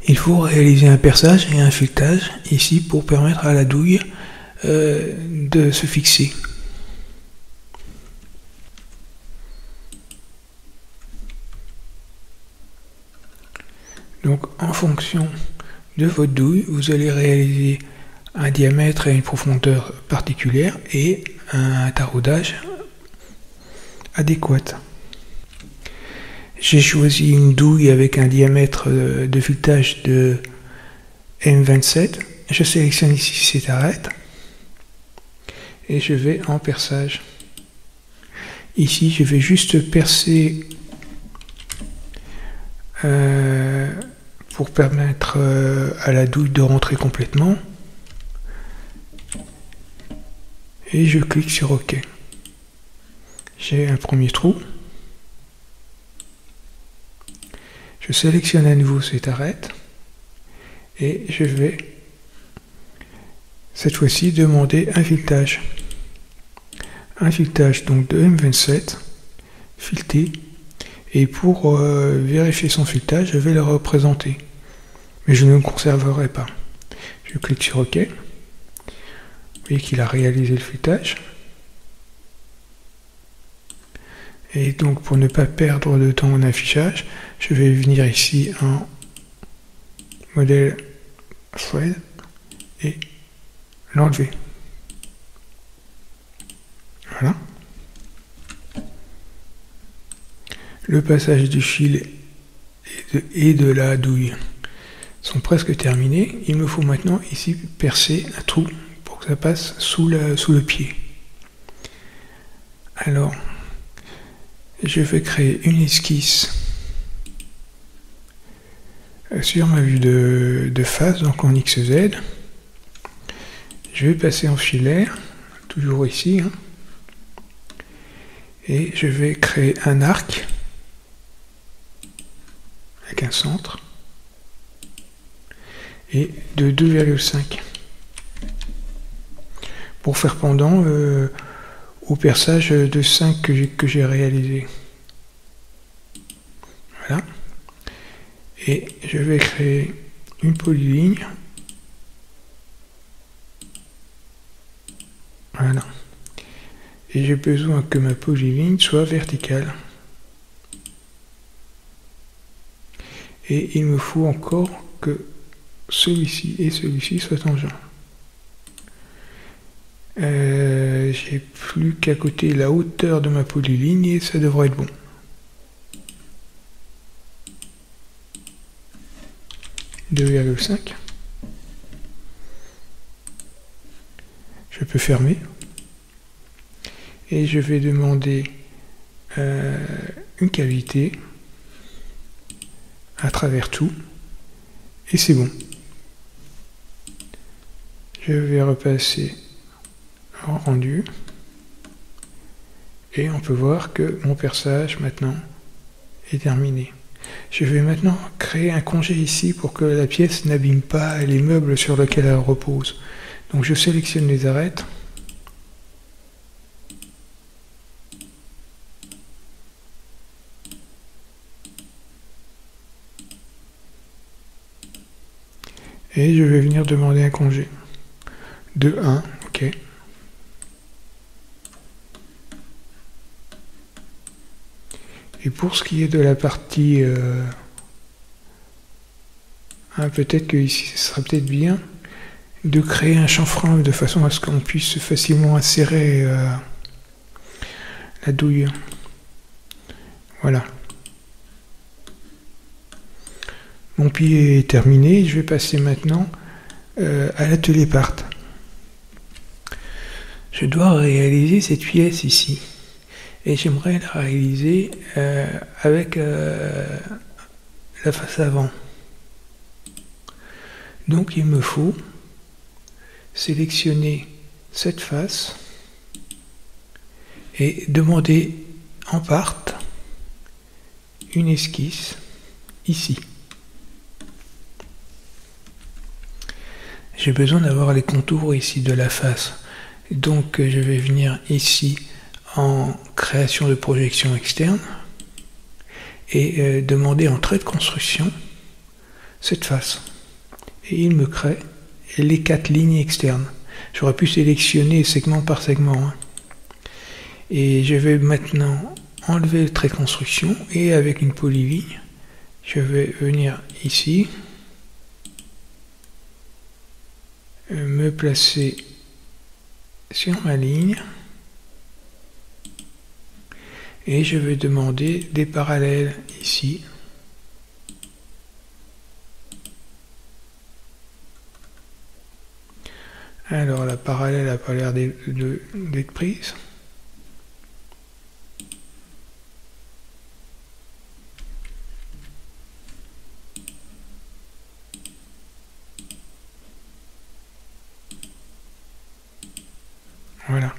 Il faut réaliser un perçage et un filetage ici pour permettre à la douille de se fixer. Donc en fonction de votre douille, vous allez réaliser un diamètre et une profondeur particulière et un taraudage adéquat. J'ai choisi une douille avec un diamètre de filetage de M27. Je sélectionne ici cette arête et je vais en perçage. Ici, je vais juste percer pour permettre à la douille de rentrer complètement. Et je clique sur OK. J'ai un premier trou. Je sélectionne à nouveau cette arête et je vais cette fois-ci demander un filetage. Un filetage donc de M27 fileté, et pour vérifier son filetage, je vais le représenter. Mais je ne le conserverai pas. Je clique sur OK. Vous voyez qu'il a réalisé le filetage. Et donc pour ne pas perdre de temps en affichage, je vais venir ici en modèle thread et l'enlever. Voilà. Le passage du fil et de la douille sont presque terminés. Il me faut maintenant ici percer un trou pour que ça passe sous le pied. Alors, je vais créer une esquisse sur ma vue de face, donc en XZ. Je vais passer en filaire, toujours ici, hein, et je vais créer un arc avec un centre et de 2,5 pour faire pendant au perçage de 5 que j'ai réalisé. Voilà. Et je vais créer une polyligne. Voilà. Et j'ai besoin que ma polyligne soit verticale. Et il me faut encore que celui-ci et celui-ci soient tangents. J'ai plus qu'à côté la hauteur de ma polyligne et ça devrait être bon. « 2,5 ». Je peux fermer. Et je vais demander une cavité à travers tout. Et c'est bon. Je vais repasser en rendu. Et on peut voir que mon perçage maintenant est terminé. Je vais maintenant créer un congé ici pour que la pièce n'abîme pas les meubles sur lesquels elle repose. Donc je sélectionne les arêtes. Et je vais venir demander un congé de 1, ok. Et pour ce qui est de la partie, peut-être que ici ce sera peut-être bien de créer un chanfrein de façon à ce qu'on puisse facilement insérer la douille. Voilà. Mon pied est terminé, je vais passer maintenant à l'atelier part. Je dois réaliser cette pièce ici. Et j'aimerais la réaliser avec la face avant. Donc il me faut sélectionner cette face et demander en part une esquisse ici. J'ai besoin d'avoir les contours ici de la face. Donc je vais venir ici en création de projection externe et demander en trait de construction cette face. Et il me crée les 4 lignes externes. J'aurais pu sélectionner segment par segment. Hein. Et je vais maintenant enlever le trait de construction et avec une polyligne, je vais venir ici, me placer sur ma ligne et je vais demander des parallèles ici. Alors la parallèle n'a pas l'air d'être prise. Voilà.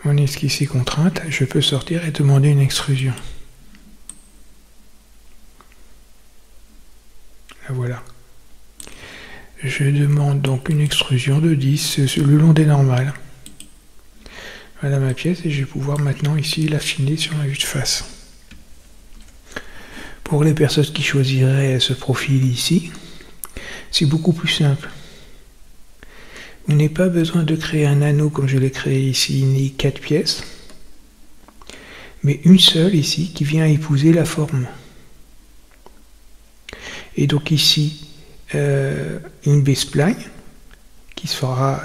Mon esquisse est contrainte, je peux sortir et demander une extrusion. La voilà. Je demande donc une extrusion de 10 le long des normales. Voilà ma pièce et je vais pouvoir maintenant ici l'affiner sur ma vue de face. Pour les personnes qui choisiraient ce profil ici, c'est beaucoup plus simple. Vous n'avez pas besoin de créer un anneau comme je l'ai créé ici, ni 4 pièces, mais une seule ici qui vient épouser la forme. Et donc ici, une B-spline qui sera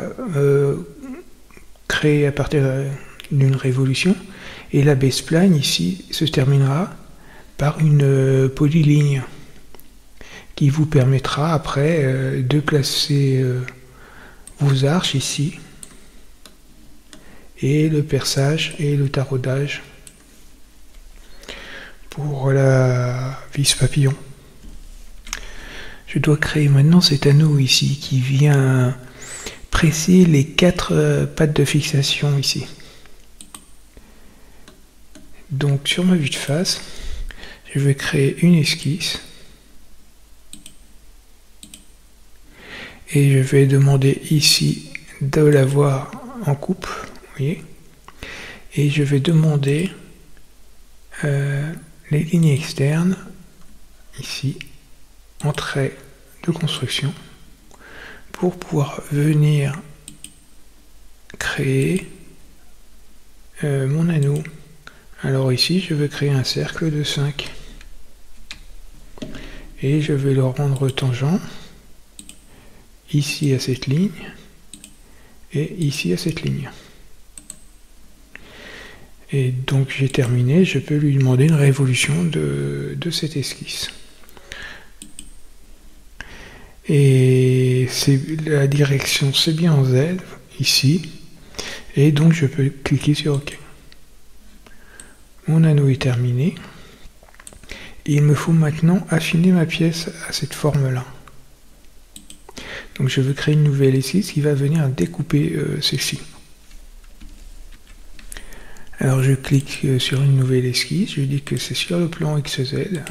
créée à partir d'une révolution, et la B-spline ici se terminera par une polyligne qui vous permettra après de placer vos arches ici et le perçage et le taraudage pour la vis papillon. Je dois créer maintenant cet anneau ici qui vient presser les 4 pattes de fixation ici. Donc sur ma vue de face, je vais créer une esquisse et je vais demander ici de l'avoir en coupe, vous voyez, et je vais demander les lignes externes ici en trait de construction pour pouvoir venir créer mon anneau. Alors ici je vais créer un cercle de 5 et je vais le rendre tangent ici à cette ligne et ici à cette ligne. Et donc j'ai terminé, je peux lui demander une révolution de cette esquisse. Et la direction c'est bien en Z ici, et donc je peux cliquer sur OK. Mon anneau est terminé. Et il me faut maintenant affiner ma pièce à cette forme-là. Donc je veux créer une nouvelle esquisse qui va venir découper celle-ci. Alors je clique sur une nouvelle esquisse, je dis que c'est sur le plan XZ.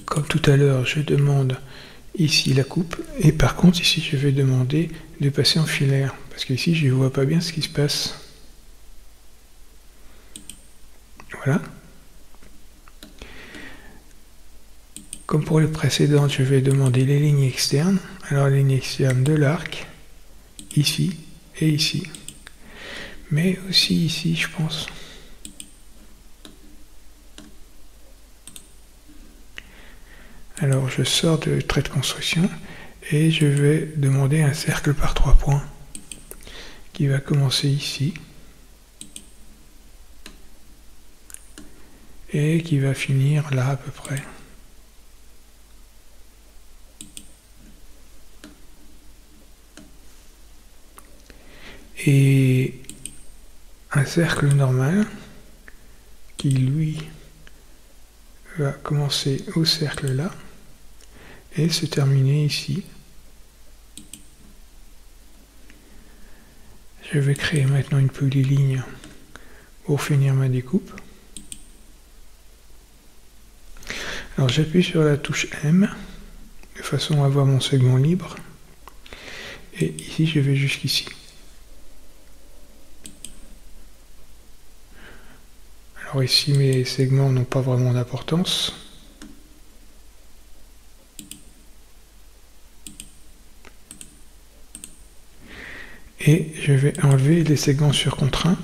Comme tout à l'heure, je demande ici la coupe, et par contre ici je vais demander de passer en filaire, parce qu'ici je ne vois pas bien ce qui se passe. Voilà. Comme pour les précédentes, je vais demander les lignes externes. Alors les lignes externes de l'arc, ici et ici. Mais aussi ici, je pense. Alors je sors de trait de construction et je vais demander un cercle par 3 points qui va commencer ici et qui va finir là à peu près. Et un cercle normal qui lui va commencer au cercle là et se terminer ici. Je vais créer maintenant une polyligne pour finir ma découpe. Alors j'appuie sur la touche M de façon à avoir mon segment libre et ici je vais jusqu'ici. Alors Alors ici mes segments n'ont pas vraiment d'importance. Et je vais enlever les segments surcontraints.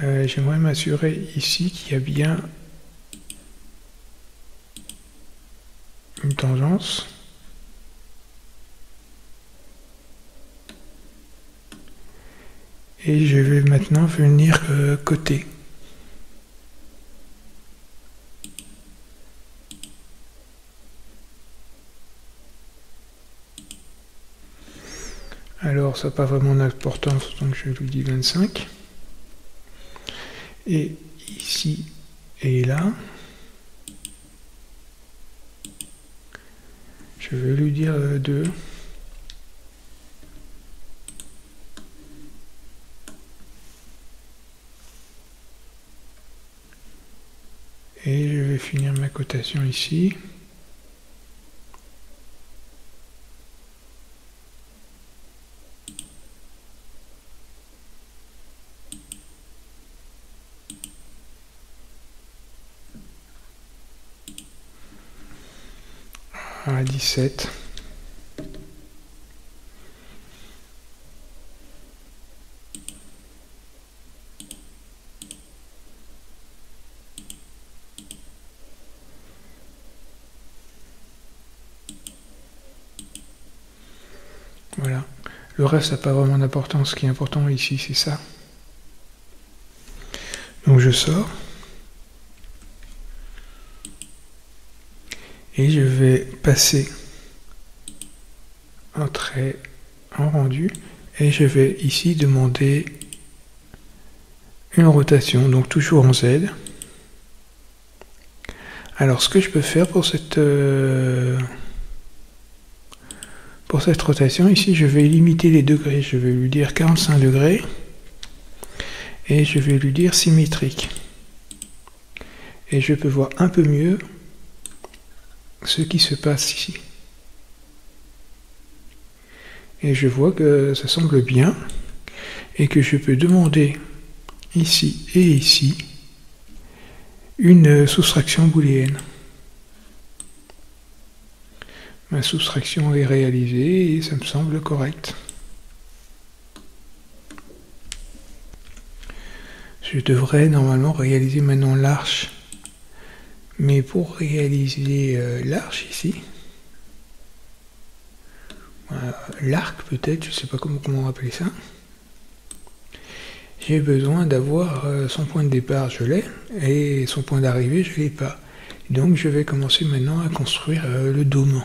J'aimerais m'assurer ici qu'il y a bien une tangence. Et je vais maintenant venir côté. Alors ça n'a pas vraiment d'importance, donc je lui dis 25. Et ici et là, je vais lui dire 2. Et je vais finir ma cotation ici. À 17. Voilà. Le reste n'a pas vraiment d'importance. Ce qui est important ici, c'est ça. Donc je sors. Et je vais passer un trait en rendu. Et je vais ici demander une rotation. Donc toujours en Z. Alors ce que je peux faire pour cette rotation, ici je vais limiter les degrés, je vais lui dire 45 degrés et je vais lui dire symétrique. Et je peux voir un peu mieux ce qui se passe ici. Et je vois que ça semble bien et que je peux demander ici et ici une soustraction booléenne. Ma soustraction est réalisée et ça me semble correct. Je devrais normalement réaliser maintenant l'arche. Mais pour réaliser l'arche ici, l'arc peut-être, je ne sais pas comment appeler ça, j'ai besoin d'avoir son point de départ, je l'ai, et son point d'arrivée, je ne l'ai pas. Donc je vais commencer maintenant à construire le dôme.